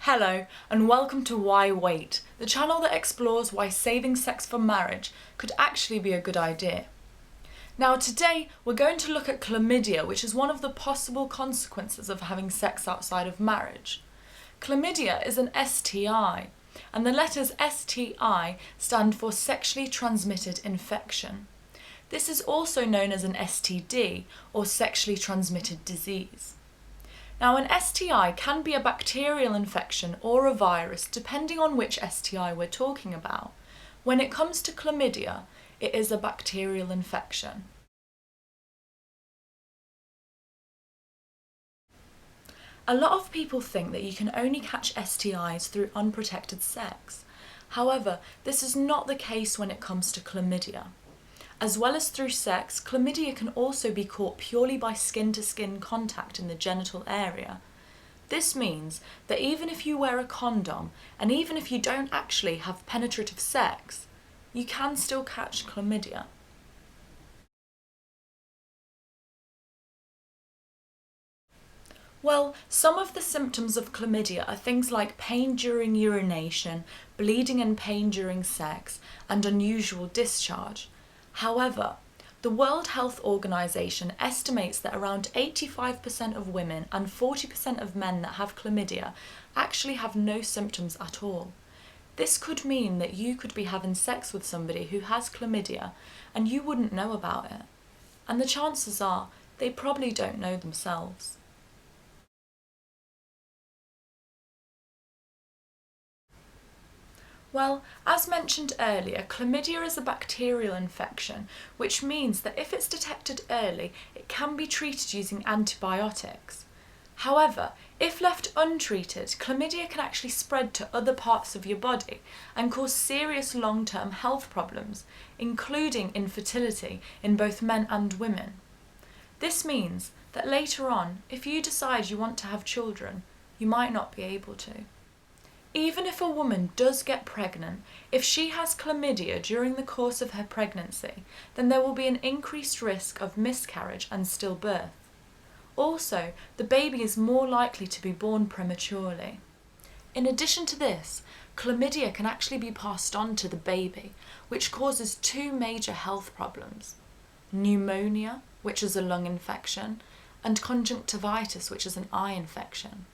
Hello and welcome to Why Wait, the channel that explores why saving sex for marriage could actually be a good idea. Now today we're going to look at chlamydia, which is one of the possible consequences of having sex outside of marriage. Chlamydia is an STI, and the letters STI stand for sexually transmitted infection. This is also known as an STD, or sexually transmitted disease. Now, an STI can be a bacterial infection or a virus, depending on which STI we're talking about. When it comes to chlamydia, it is a bacterial infection. A lot of people think that you can only catch STIs through unprotected sex. However, this is not the case when it comes to chlamydia. As well as through sex, chlamydia can also be caught purely by skin-to-skin contact in the genital area. This means that even if you wear a condom, and even if you don't actually have penetrative sex, you can still catch chlamydia. Well, some of the symptoms of chlamydia are things like pain during urination, bleeding and pain during sex, and unusual discharge. However, the World Health Organization estimates that around 85% of women and 40% of men that have chlamydia actually have no symptoms at all. This could mean that you could be having sex with somebody who has chlamydia and you wouldn't know about it. And the chances are they probably don't know themselves. Well, as mentioned earlier, chlamydia is a bacterial infection, which means that if it's detected early, it can be treated using antibiotics. However, if left untreated, chlamydia can actually spread to other parts of your body and cause serious long-term health problems, including infertility in both men and women. This means that later on, if you decide you want to have children, you might not be able to. Even if a woman does get pregnant, if she has chlamydia during the course of her pregnancy, then there will be an increased risk of miscarriage and stillbirth. Also, the baby is more likely to be born prematurely. In addition to this, chlamydia can actually be passed on to the baby, which causes two major health problems: pneumonia, which is a lung infection, and conjunctivitis, which is an eye infection.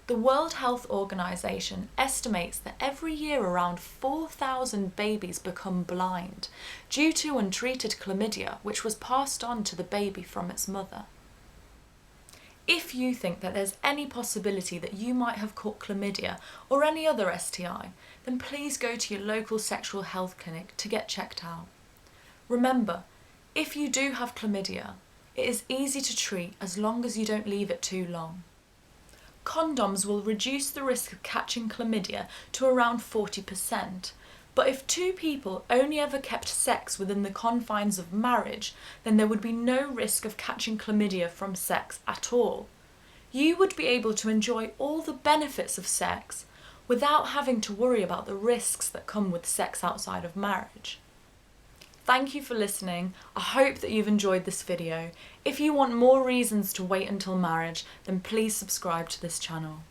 The World Health Organization estimates that every year around 4,000 babies become blind due to untreated chlamydia, which was passed on to the baby from its mother. If you think that there's any possibility that you might have caught chlamydia or any other STI, then please go to your local sexual health clinic to get checked out. Remember, if you do have chlamydia, it is easy to treat as long as you don't leave it too long. Condoms will reduce the risk of catching chlamydia to around 40%, but if two people only ever kept sex within the confines of marriage, then there would be no risk of catching chlamydia from sex at all. You would be able to enjoy all the benefits of sex without having to worry about the risks that come with sex outside of marriage. Thank you for listening. I hope that you've enjoyed this video. If you want more reasons to wait until marriage, then please subscribe to this channel.